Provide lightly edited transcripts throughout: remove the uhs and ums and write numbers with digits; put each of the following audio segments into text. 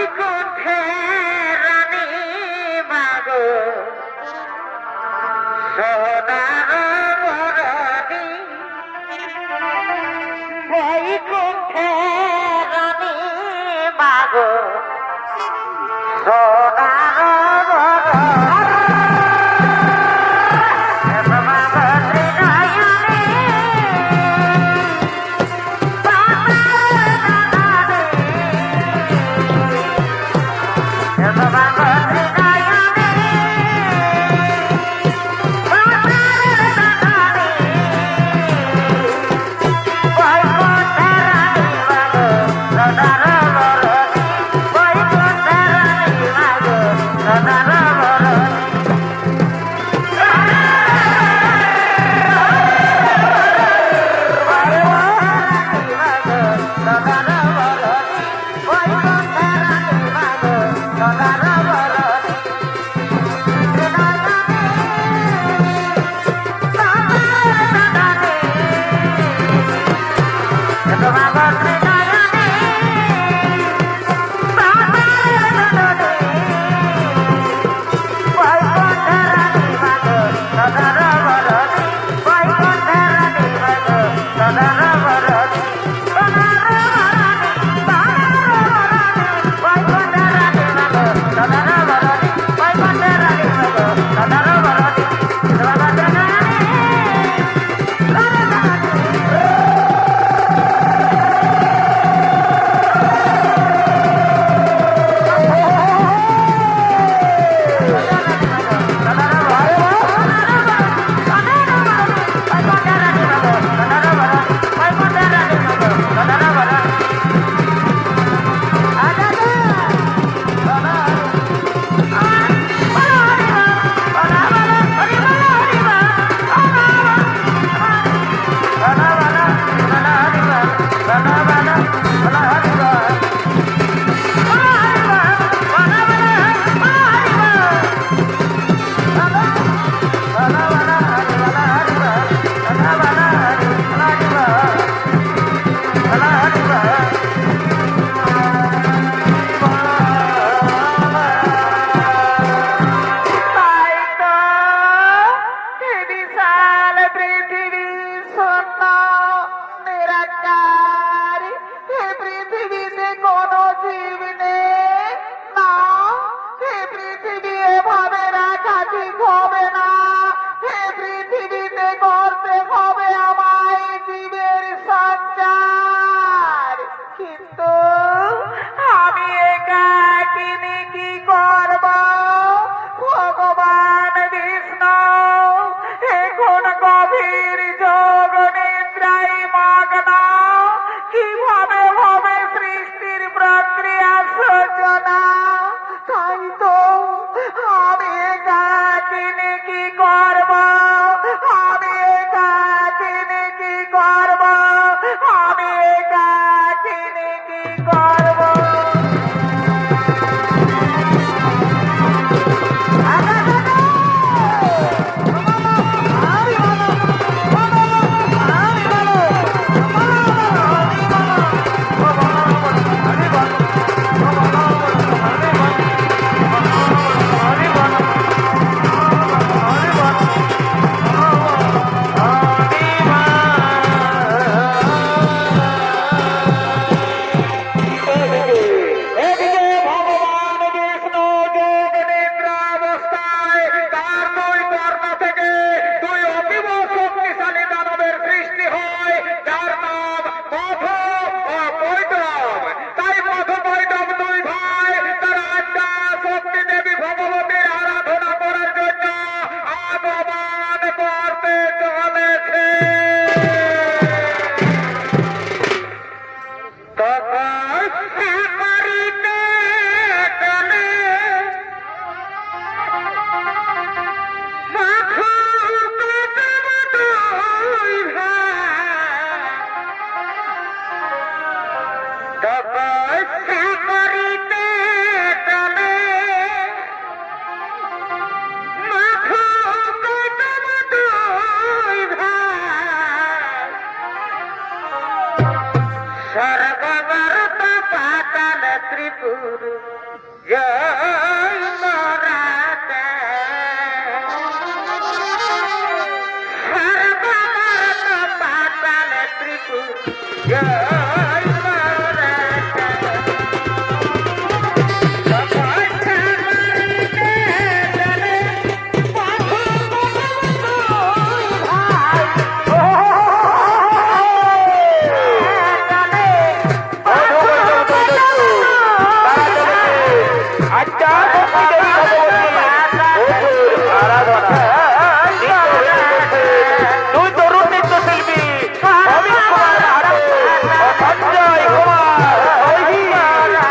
বৈকুণ্ঠে রানী মাগো সোনার বরণী বৈকুণ্ঠে রানী মাগো সোনার জয় মরাতে সর্বমত পাতাল ত্রিপুর জয় মরাতে সপক্ষে মারিতে চলে পথু দুই ভাই তুই তরুণ নৃত্যশিল্পী অমিত কুমার হাটে ও সঞ্জয় কুমার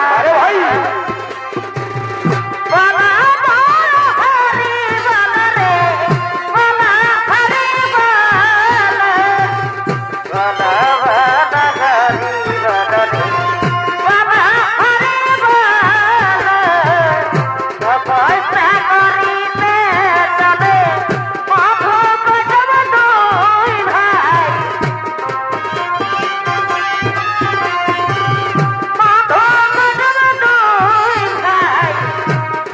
আরে ভাই বালা হরি বালা রে বালা হরি বালা বালা বালা হরি বালা রে বালা হরি বালা তপস্যা করিতে চলে পথু গজব দুই ভাই পথু গজব দুই ভাই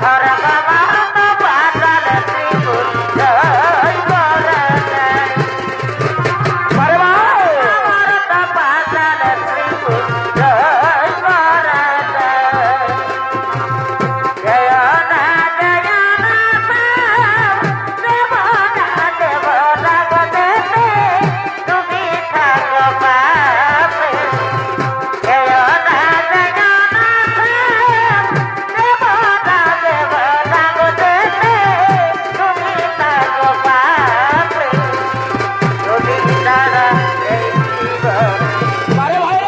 সর্বমত পাতাল ত্রিপুর জয় মরাতে আরে ভাই সর্বমত পাতাল ত্রিপুর জয় মরাতে জয় না দেব না গদেতে তুমি থাকো পাপে জয় না দেব না গদেতে তুমি থাকো পাপে যদি তারা এই জীবন আরে ভাই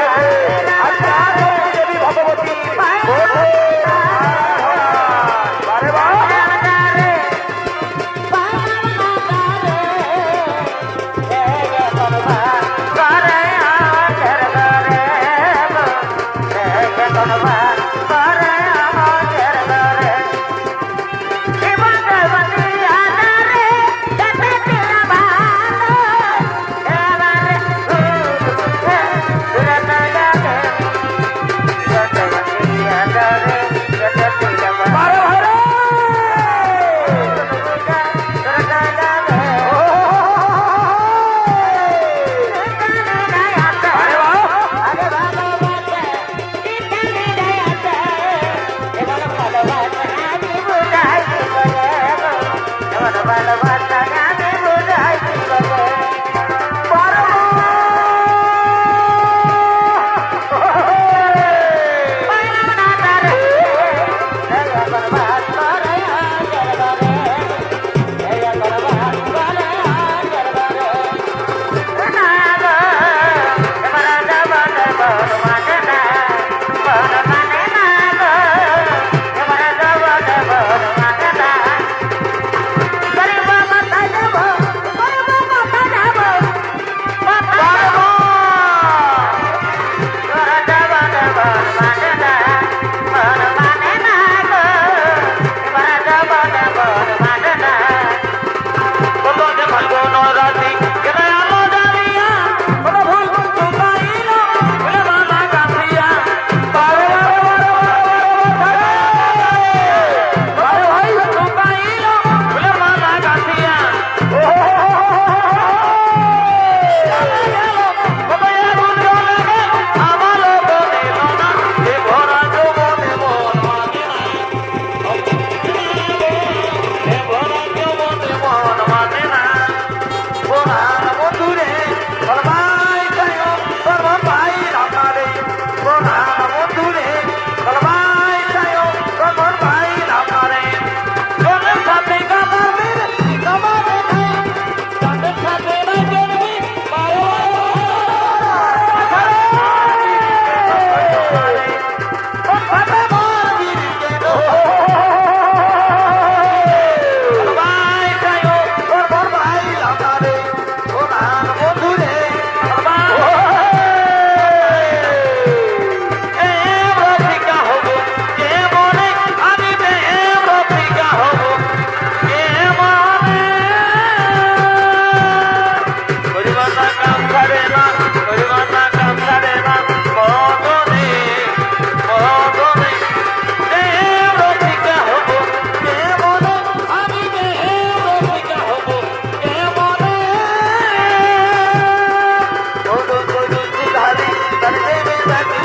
Hey!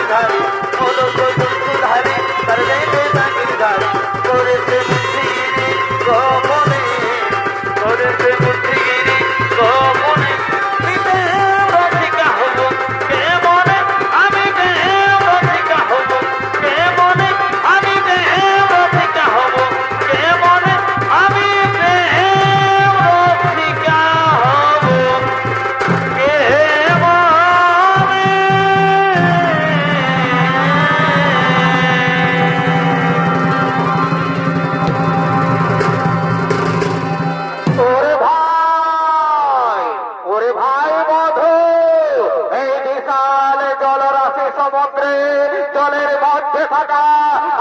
ধারে মোদক দুধারে তার দেবে না গিরধারে করেছে মুক্তিগিরি গোপনে করেছে মুক্তিগিরি গোপনে নিতে রসিকা হব কে মনে আমি কে রসিকা হব কে মনে আমি কে রসিকা হব কে মনে আমি কে রসিকা হব কে ওরে ভাই বধু, এই বিশাল জলরাশি সমুদ্রে জলের মধ্যে থাকা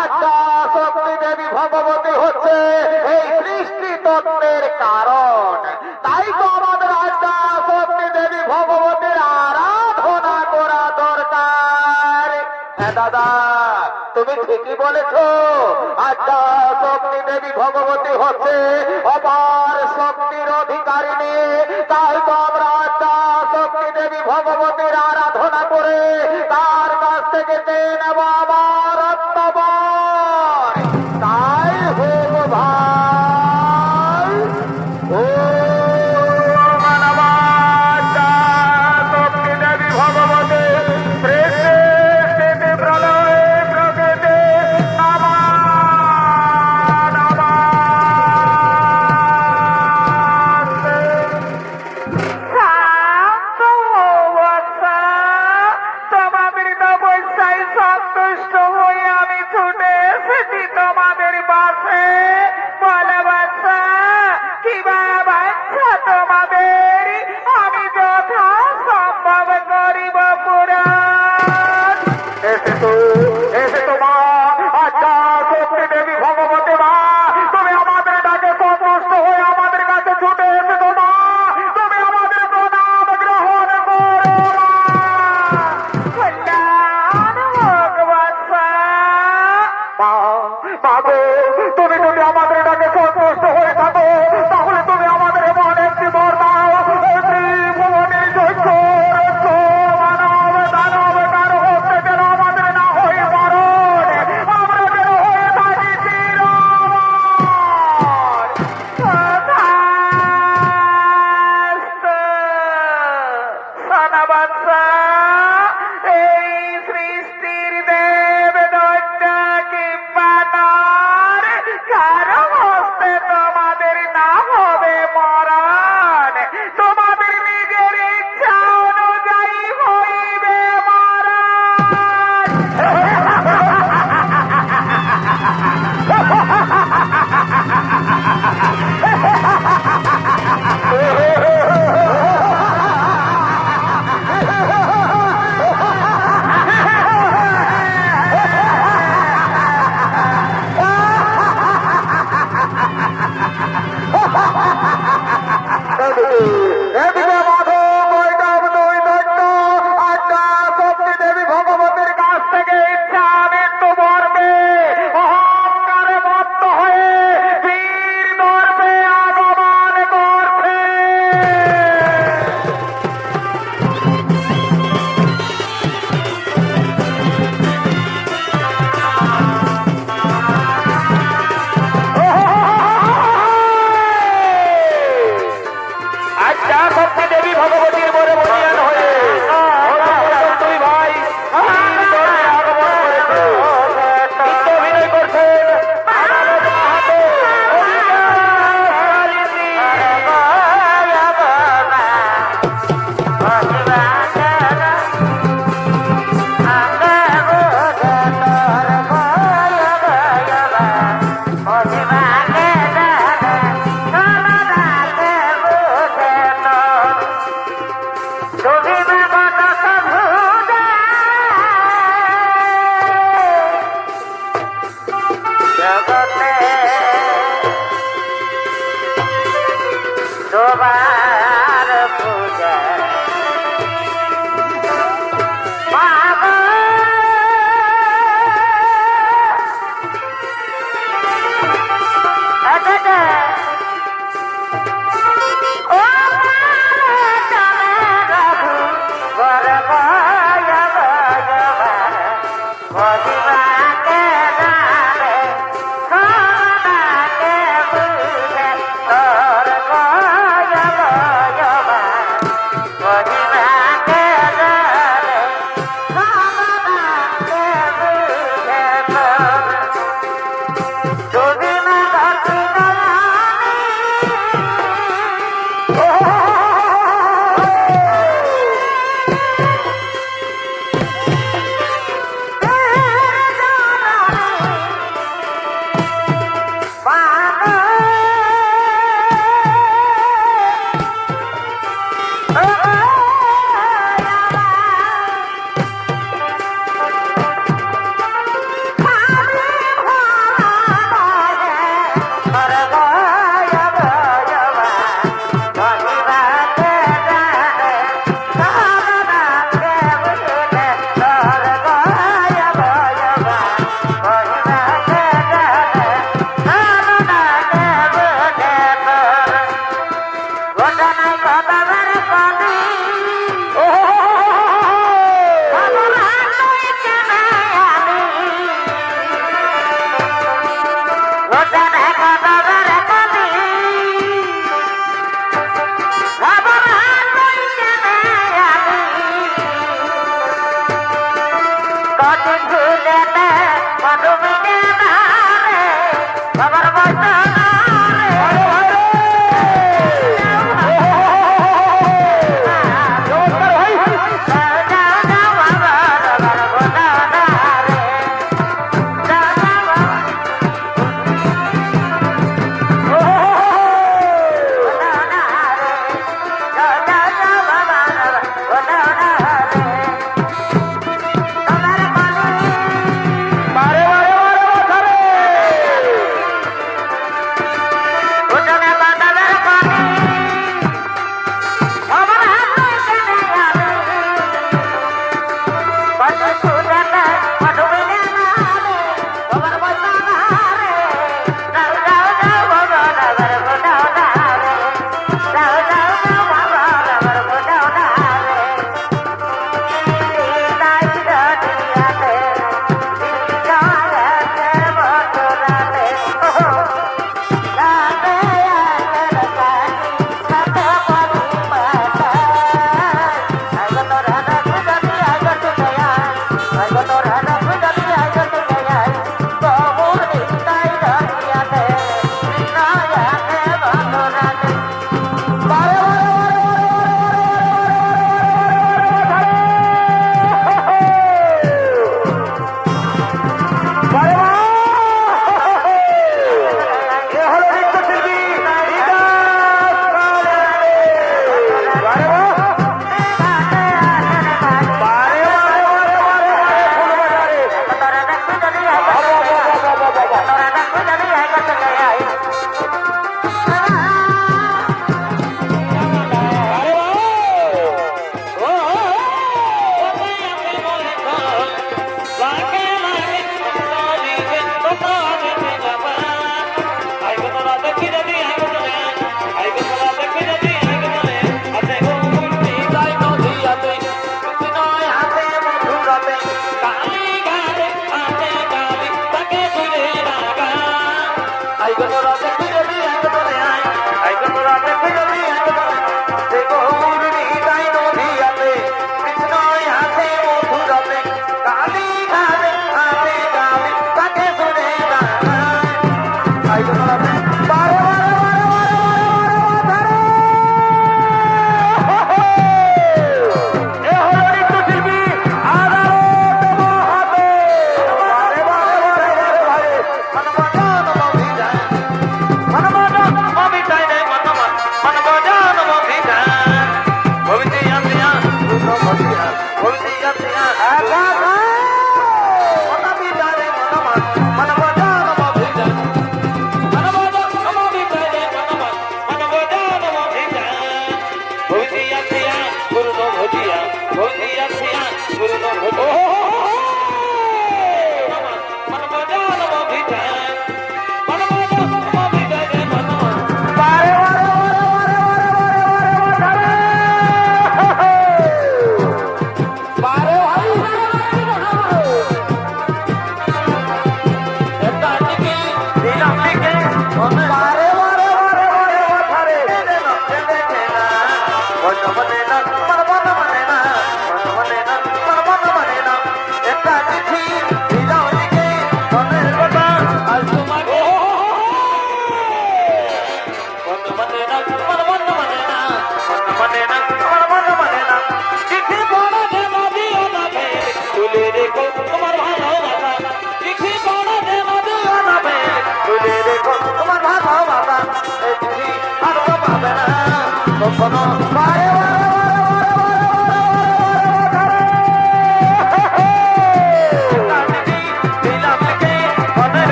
আত্মা শক্তি দেবী ভগবতী হচ্ছে এই সৃষ্টি তত্ত্বের কারণ। তাই তো আমাদের আত্মা শক্তি দেবী ভগবতীর আরাধনা করা দরকার। হ্যাঁ দাদা, তুমি ঠিকই বলেছ। আত্মা শক্তি দেবী ভগবতী হচ্ছে অপার শক্তির অধিকারিণী। তাই তো আমরা আত্মা শক্তি দেবী ভগবতীর আরাধনা করে তার কাছ থেকে চেয়ে নেব আমার আত্মবর। তাই হোক ভাই ও মানবাত্মা শক্তি দেবী ভগবতী সৃষ্টি প্রলয় প্রকৃতি নমঃ নমস্তে। শান্ত হও বাচ্চা, তোমাদের তপস্যায় সন্তুষ্ট হয়ে আমি ছুটে এসেছি তোমাদের পাশে। বলে বাচ্চা, কি বাচ্চা তোমাদের আমি যথা সম্ভব করিব পুরাণ। এসে তো মা, আচ্ছা শক্তি দেবী ভগবতী মা, তুমি আমাদের ডাকে সন্তুষ্ট হয়ে আমাদের কাছে ছুটে এসেছো মা। তুমি আমাদের প্রণাম গ্রহণ করো কল্যাণ হোক বাচ্চা। মা। মা গো, তুমি যদি আমাদের ডাকে সন্তুষ্ট হয়ে থাকো তাহলে তুমি আমাদের এমন একটি বর দাও, ত্রিভুবনের যজ্ঞ রক্ষ মানব দানব কারো হতে যেন আমাদের না হয়ে মরণ, আমরা যেন হয়ে থাকি চিরমর। তথাস্তু। শোনো বাচ্চা, এই সৃষ্টির দেব দৈত্য কিংবা নর কারো হস্তে তোমাদের না কটি ঝুলে মধুমিনে না রে বাবার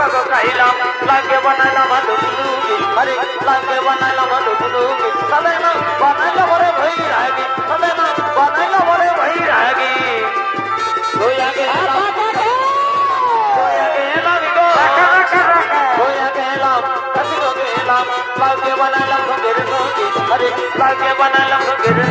বসা খাইলাম লাগে বানাইলাম আলু বুলুকি আরে লাগে বানাইলাম আলু বুলুকি তবে না বানাইলাম ওরে ভাই রাগি তবে না বানাইলাম ওরে ভাই রাগি ওই আগে লাগে বানাইলাম সঙ্গে সঙ্গে अरे लागे बनालम गिरे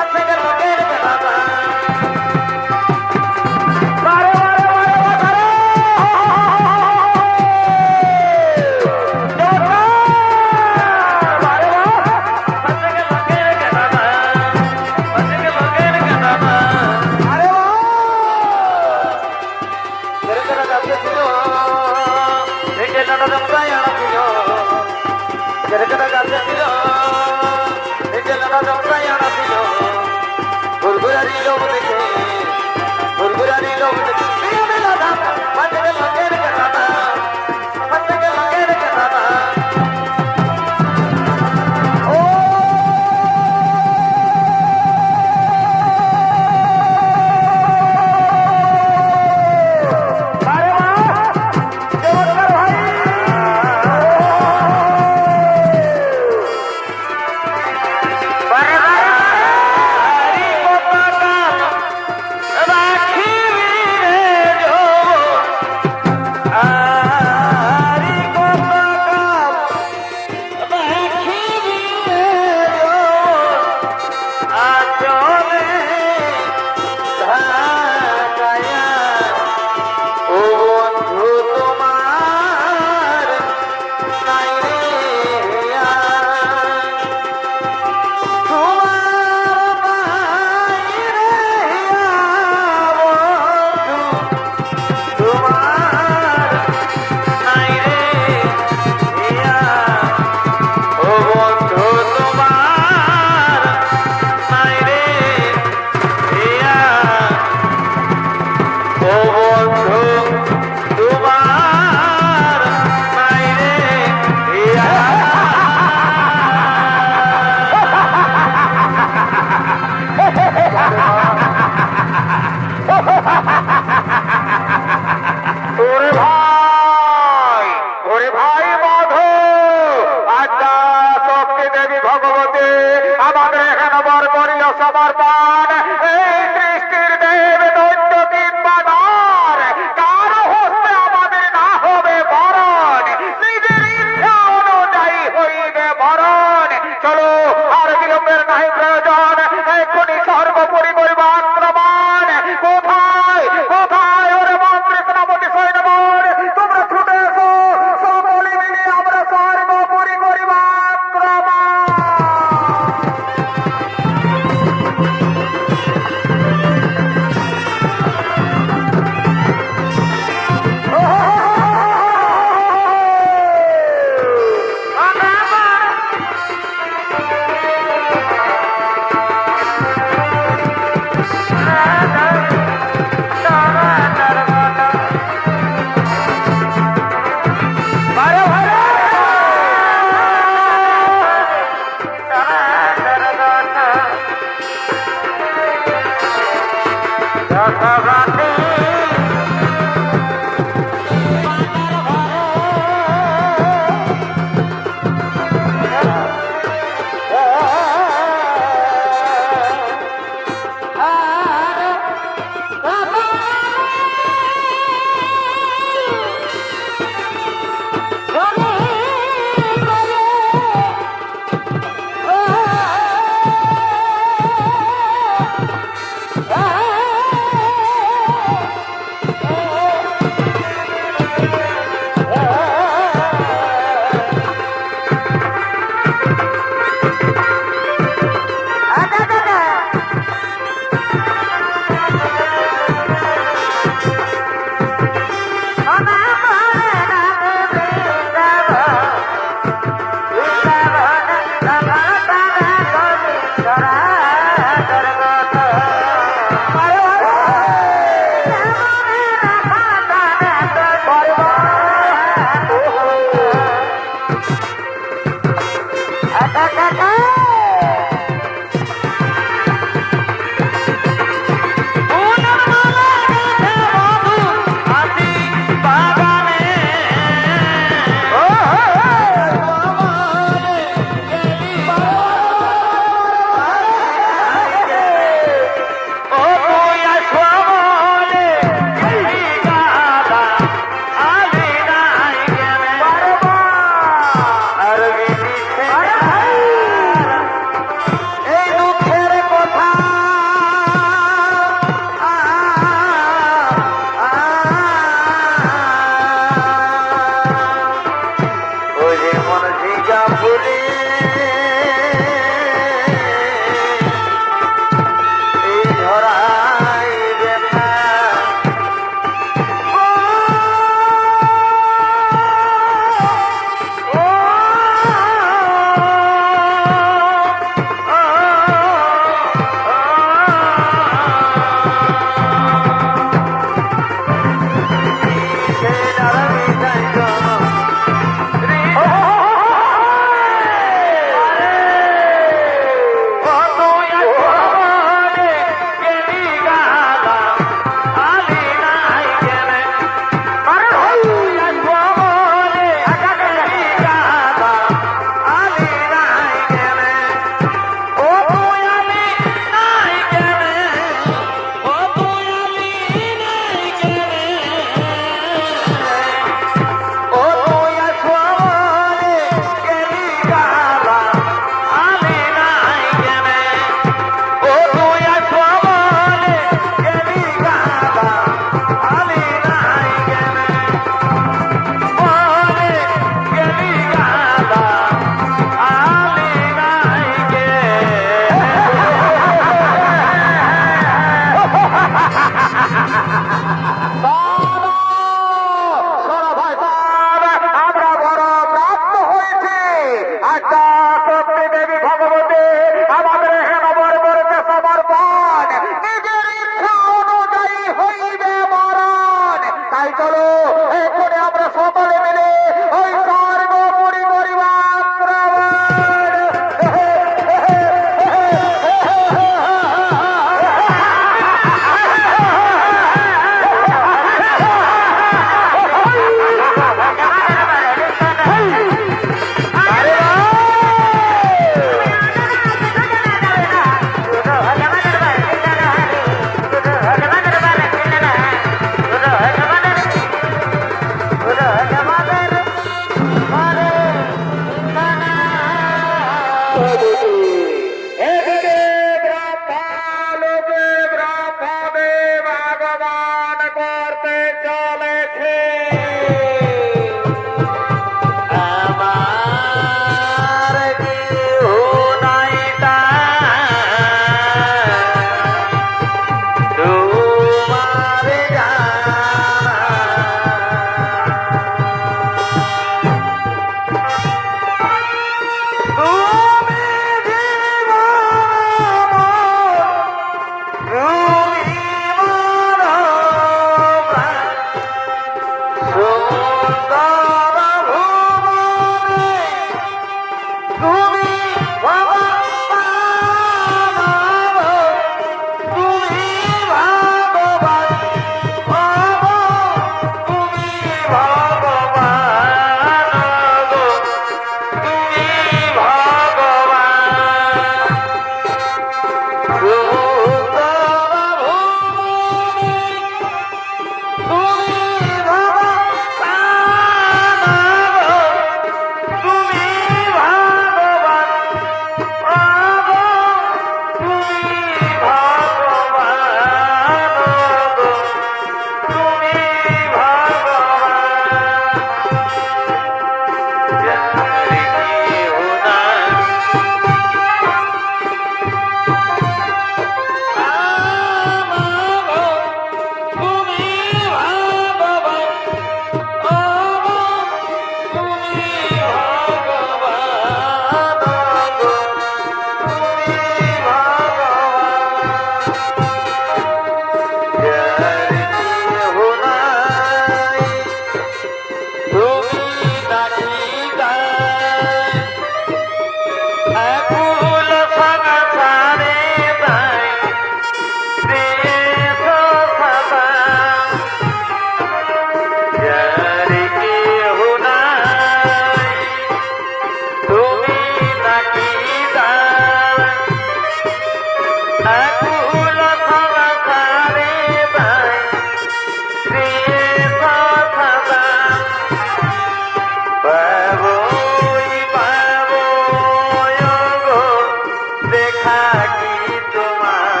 থাকি তোমার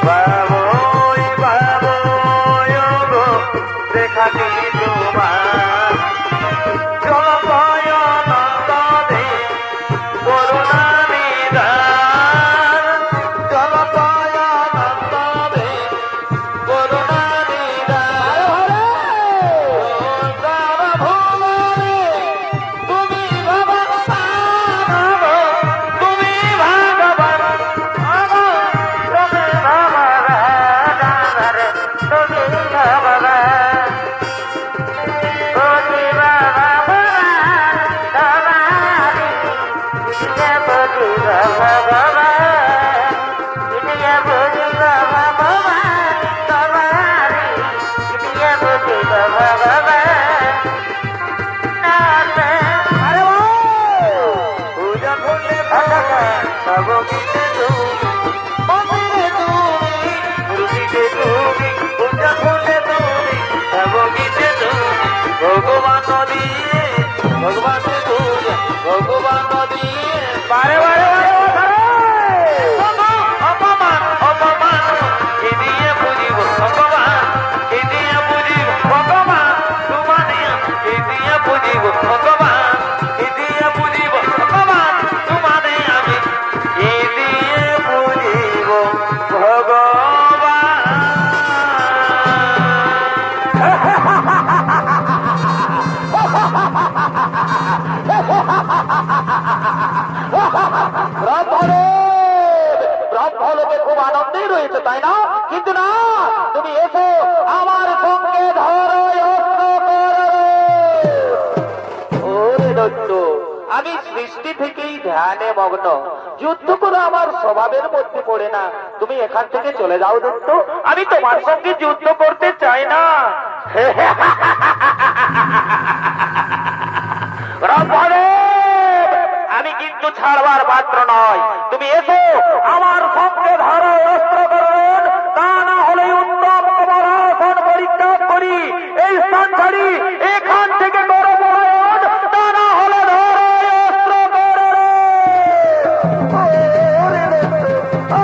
বাবুই বাবুই গো দেখা কি তোমার জলপয় নন্দনে করুণা নিদান জলপয় নন্দনে করুণা নিদান ভুবনে তুমি ভগবান তুমি ভগবান তুমি ভগবান তুমি ভগবান ভগবান দিয়ে ভগবান ভগবান দিয়ে বারে বারে অপমান অপমান কি দিয়ে বুঝিব ভগবান কি দিয়ে বুঝিব ভগবান তোমারে কি দিয়ে বুঝিব ভগবান কি দিয়ে বুঝিব ভগবান তোমারে আমি কি দিয়ে বুঝিব ভগবান ব্রহ্মলোকে খুব আনন্দেই রয়েছে তাই না? কিন্তু না, তুমি এসো আমার সঙ্গে ধরো ওরে দত্ত, আমি সৃষ্টি থেকেই ধ্যানে মগ্ন, যুদ্ধ করে আমার স্বভাবের মধ্যে পড়ে না। তুমি এখান থেকে চলে যাও দত্ত, আমি তোমার সঙ্গে যুদ্ধ করতে চাই না। আমি কিন্তু ছাড়বার পাত্র নয়, তুমি এসো আমার সঙ্গে ধরো অস্ত্র গ্রহণ, তা না হলে উত্তম তোমার আসন পরিত্যাগ করি, এই স্থান ছাড়ি, এখান থেকে করো পলায়ন, তা না হলে ধরো অস্ত্র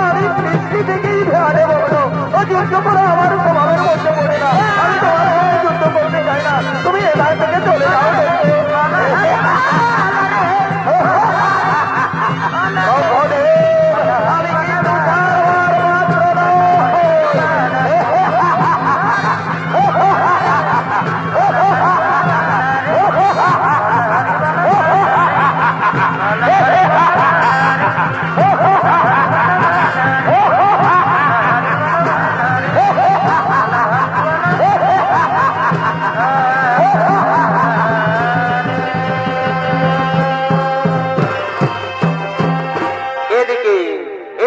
আমি সৃষ্টি থেকেই ধ্যানে মগ্ন, ও যুদ্ধ করে আমার স্বভাবের মধ্যে পড়ে না, আমি তোমার সঙ্গে যুদ্ধ করতে চাই না, তুমি এখান থেকে চলে যাও।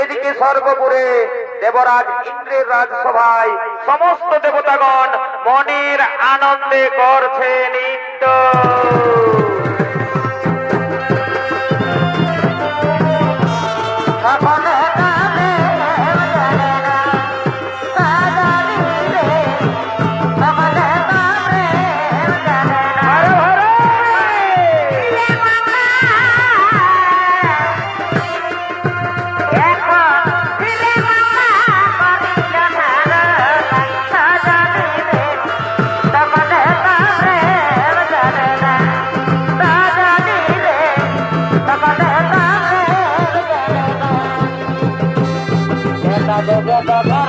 এদিকে স্বর্গপুরে দেবরাজ ইন্দ্রের রাজসভায় সমস্ত দেবতাগণ মনের আনন্দে করছে নৃত্য। Rara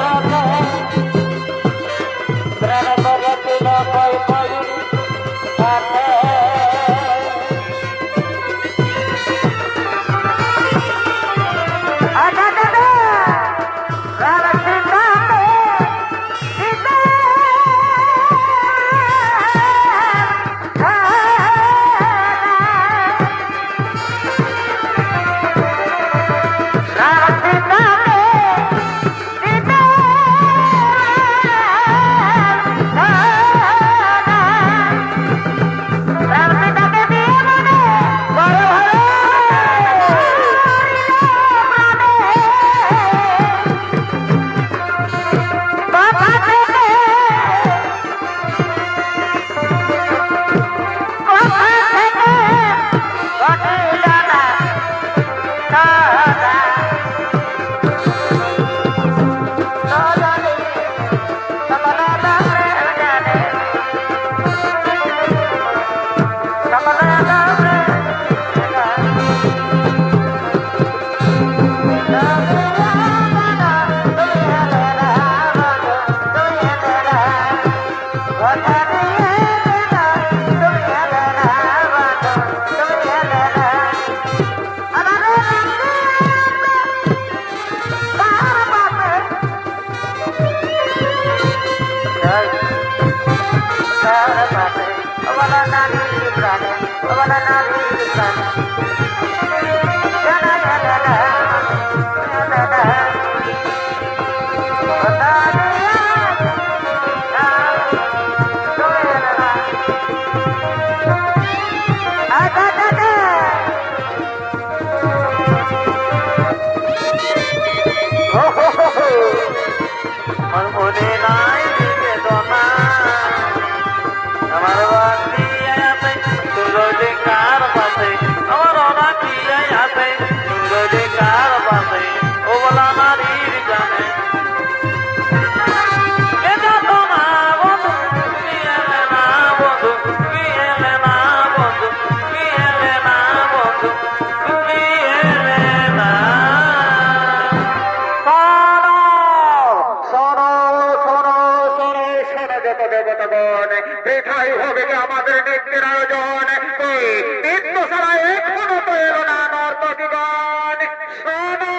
শোনো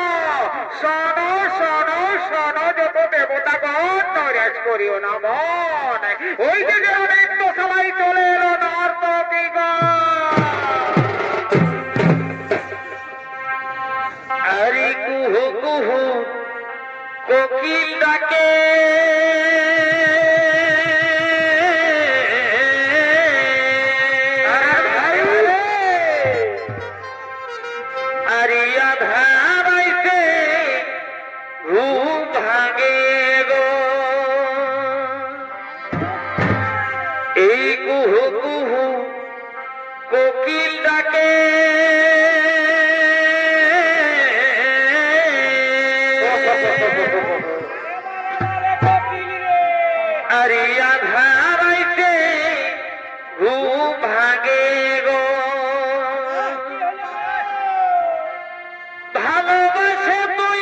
শোনো শোনো শোনো যত দেবতাগণ নৈরাজ করিও না মন ওই যে নৃত্য সবাই চলে এলো নর্তকীগণ আরে কুহু কুহু কোকিল ডাকে আরে আধার আইছে ঘুম ভাঙে গো এই কুহু কুহু কোকিল ডাকে আরে আধার আইছে ঘুম ভাঙে গো ভালোবাসে তুই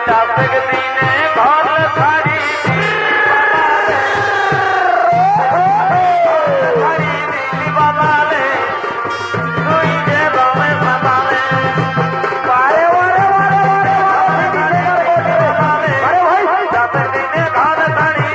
চাপেক দিনে ঘর ছাড়ি ছাড়ি দিলি বাবালে তুই যে রমে বাবালে পারে ওরে ওরে ওরে আরে ভাই চাপেক দিনে ঘর ছাড়ি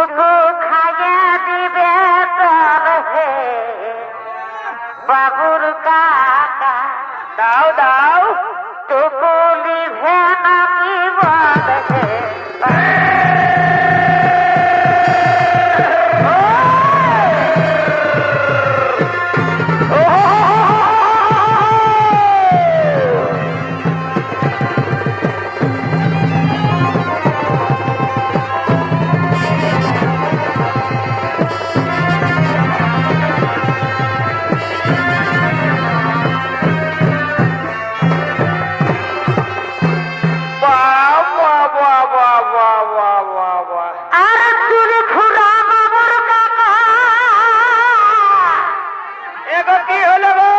টুকু খাইয়ে দিবে তোর হে বাবুর কাকা। দাও দাও টুকু লিভে নাকি বলে বাহ বাহ বাহ বাহ বাহ বাহ বাহ বাহ আর চুরি ঘুরা বাবুর কাকা। এগো কি হলো গো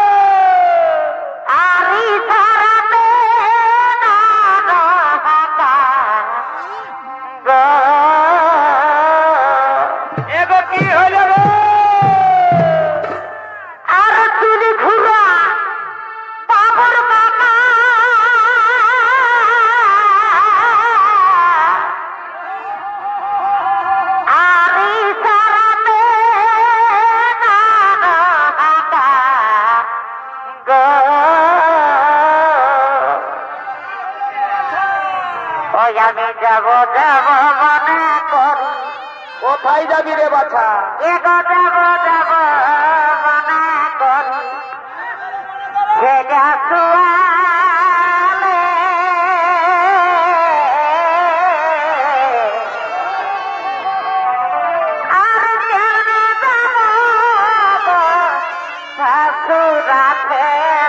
আরি ধরাতে না হাকা গো। এগো কি হলো গো আর চুরি ঘুরা বাবুর কাকা। আরি ধরাতে না হাকা গো। ওই আমি যাব যাব মনে করি কোথায় যাবি রে বাছা এগো যাব যাব মনে করি সেটা সুয়ালে। আর কেমনে যাব গো শাশুড়াতে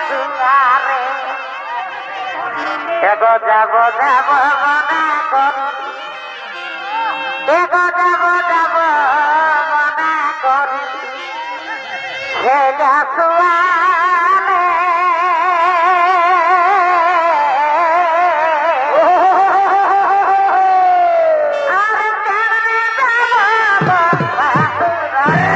দুয়ারে। এগো যাব যাব মনে করি এগো যাব যাব মনে করি সেটা সুয়ালে। আর কেমনে যাব গো শাশুড়াতে।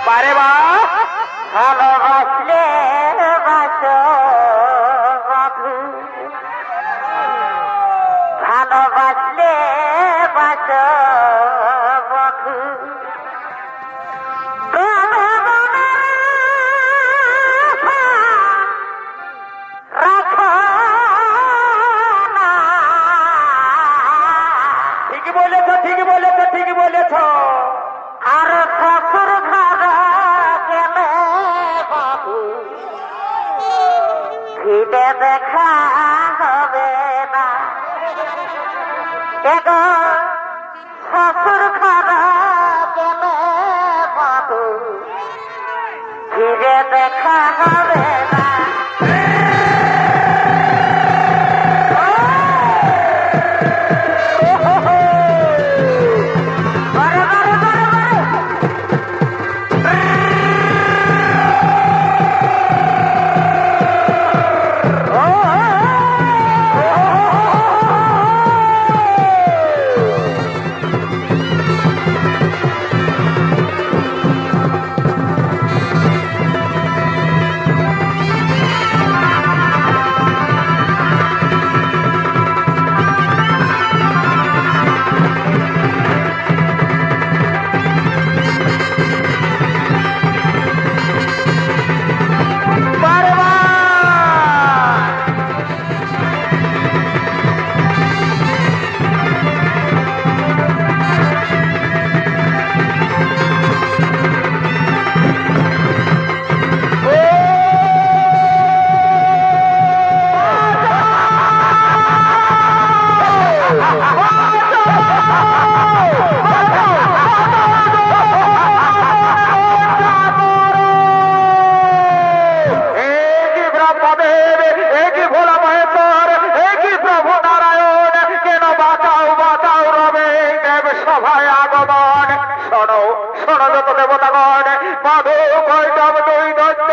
বারে বা ভালোবাসলে বাসো বধু। ভালোবাসলে বাসো বধু। রাখো না। ঠিকই বলেছ ঠিকই বলেছ ঠিকই বলেছ আর শ্বশুর ঘর গেলে বাবু ফিরে দেখা হবে না। এগো শ্বশুর ঘর গেলে বাবু ফিরে দেখা হবে না। বারে বারে বারে বারে শোনো যত দেবতাগণ, মাধব কৈটব দুই দৈত্য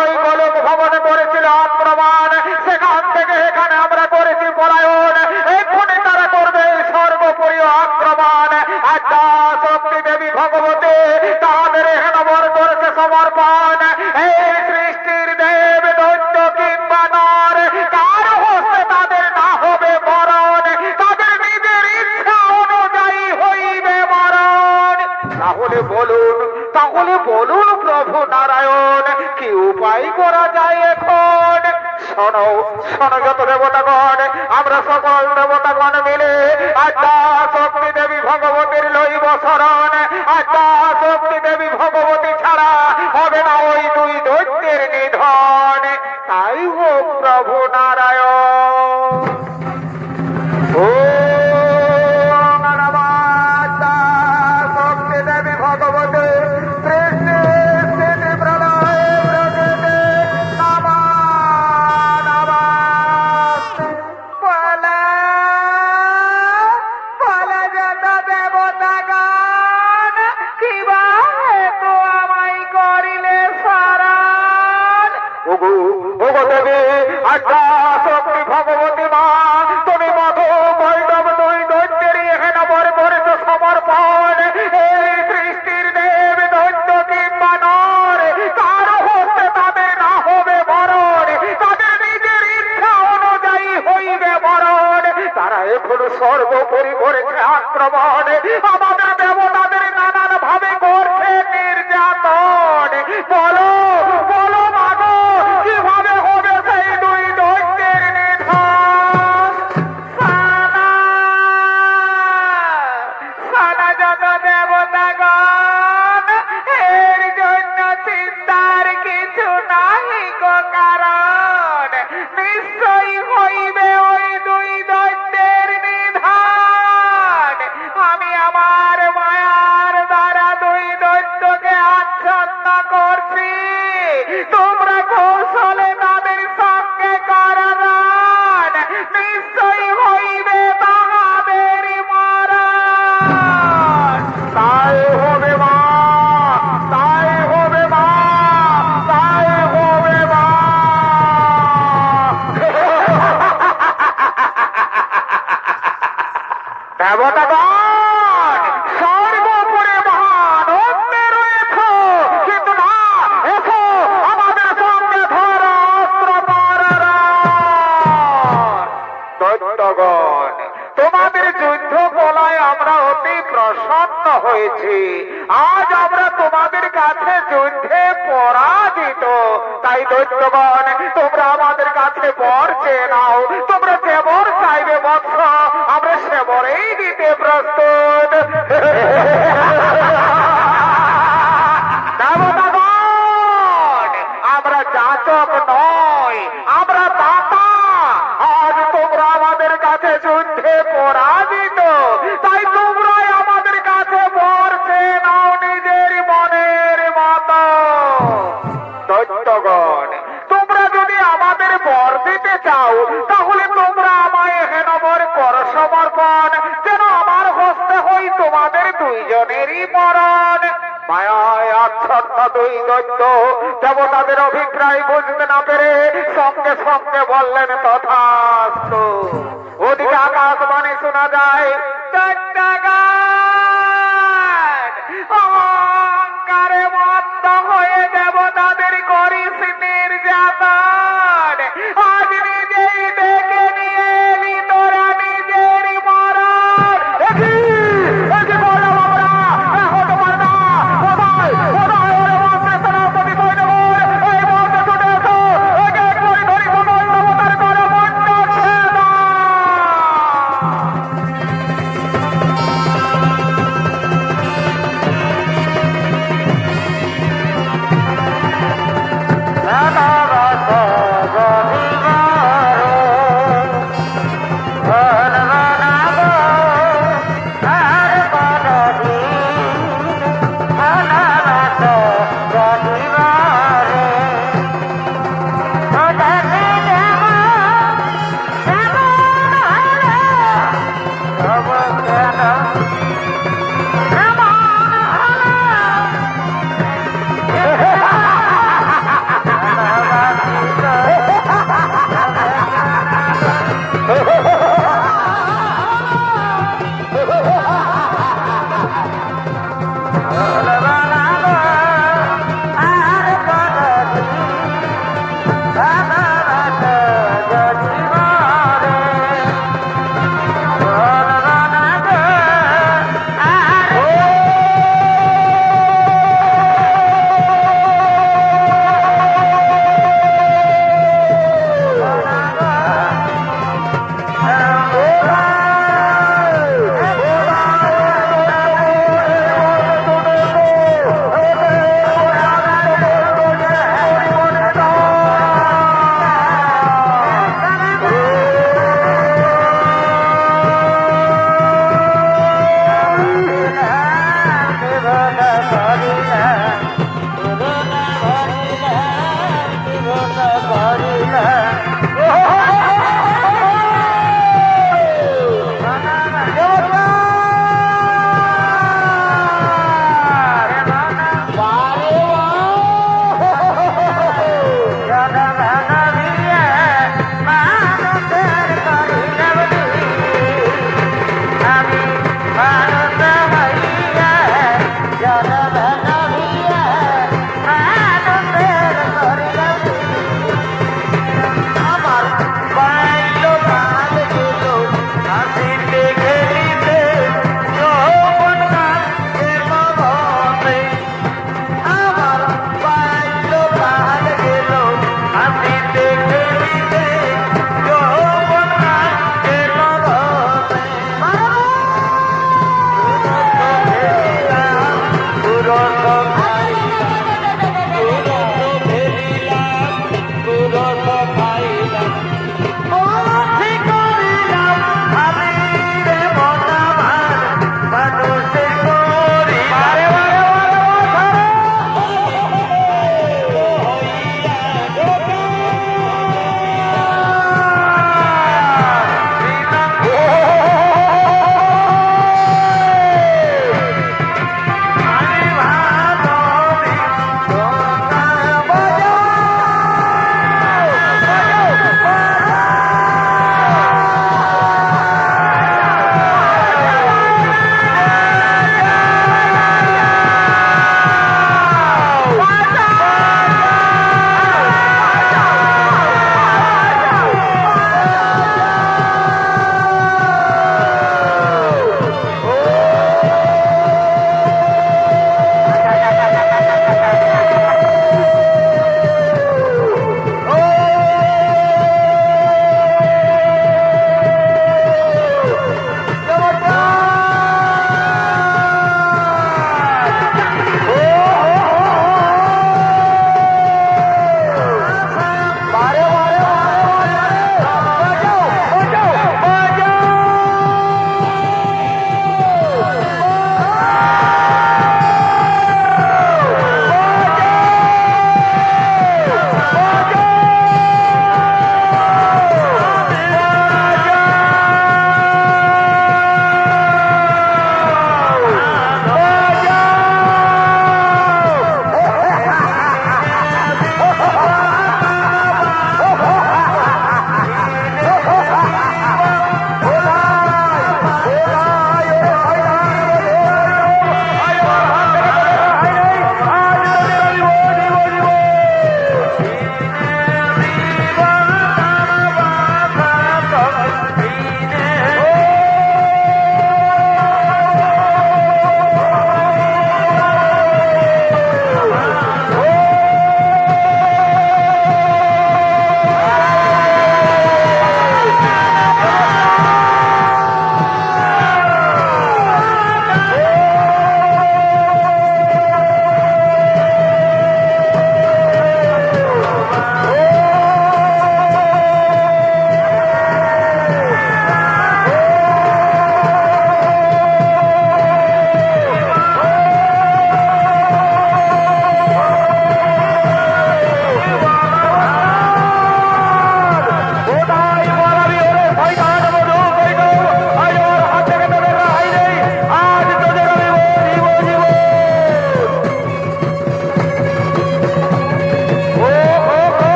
ওই গোলক ভবনে করেছিল আক্রমণ, সেখান থেকে এখানে আমরা করেছি পলায়ন, এক্ষুনি তারা করবে সর্বপরীয় আক্রমণ। আচ্ছা শক্তি দেবী ভগবতী তাদের হেনবর করেছে সমর্পণ, এই সৃষ্টির দেব দৈত্য কিংবা নর কার হস্তে তাদের না হবে মরণ, তাদের নিজের ইচ্ছা অনুযায়ী হইবে মরণ। তাহলে বলুন প্রভু নারায়ণ, কি উপায় করা যায় এখন? শোনো শোনো যত দেবতাগণ, আমরা সকল দেবতাগণ মিলে আচ্ছা শক্তি দেবী ভগবতীর লইব শরণ। আচ্ছা শক্তি দেবী ভগবতী ছাড়া হবে না ওই দুই দৈত্যের নিধন, তাই হোক প্রভু নারায়ণ। ও শক্তি দেবী ভগবতী সৃষ্টি স্থিতি প্রলয় প্রকৃতি নমঃ নমস্তে। বলে যত দেবতাগণ, কিবা হেতু আমায় করিলে শরণ। ওগো ওগো দেবী আচ্ছা শক্তি ভগবতী মা, তুমি মধু কৈটব দুই দৈত্যের হেনবর করেছ সমর্পণ, এই সৃষ্টির দেব দৈত্য কিংবা নর কার হস্তে তাদের না হবে মরণ, তাদের নিজের ইচ্ছা অনুযায়ী হইবে মরণ। তারা এখন সর্বোপরি করেছে আক্রমণ, আমাদের দেবতাদের নানান ভাবে করছে নির্যাতন। বলো বলো মাগো, কিভাবে হবে সেই দুই দৈত্যের নিধন? সানা যত দেবতাগণ, এর জন্য চিন্তার কিছু নাহি গো কারণ, নিশ্চয়ই হইবে ওই দুই দৈত্যের নিধন। আমি আমার মায়ার দ্বারা দুই দৈত্যকে আচ্ছন্ন করছি, তোমরা কৌশলে তাদের সঙ্গে করণ, নিশ্চয়ই হইবে তাহাদের মরণ। তাই হবে মা, তাই হবে মা, তাই হবে মা। দেবতাগণ সর্বোপরি মহানন্দে রয়েছ, কিন্তু না এসো আমাদের সঙ্গে ধর অস্ত্র পরার। দৈত্যগণ তোমাদের যুদ্ধ বলায় আমরা অতি প্রসন্ন হয়েছি, আজ আমরা তোমাদের কাছে যুদ্ধে পরাজিত। তাই দৈত্যগণ তোমরা আমাদের কাছে বর চেয়ে নাও, তোমরা যে বর চাইবে বৎস আমরা সে বরেই দিতে প্রস্তুত। দেবতাগণ আমরা যাচক নয়, আমরা দাতা। আজ তোমরা আমাদের কাছে যুদ্ধে পরাজিত, তাই তোমরাই আমাদের কাছে বর চেয়ে নাও নিজের মনের মতো। দৈত্যগণ তোমরা যদি আমাদের বর দিতে চাও, তাহলে তোমরা আমায় হেনবর কর সমর্পণ, যেন আমার হস্তে হই তোমাদের দুইজনেরই মরণ। মায়ায় আচ্ছন্ন দুই দৈত্য দেবতাদের অভিপ্রায় বুঝতে না পেরে সঙ্গে সঙ্গে বললেন তথাস্তু। ওদিকে আকাশবাণী শোনা যায়, দৈত্যগণ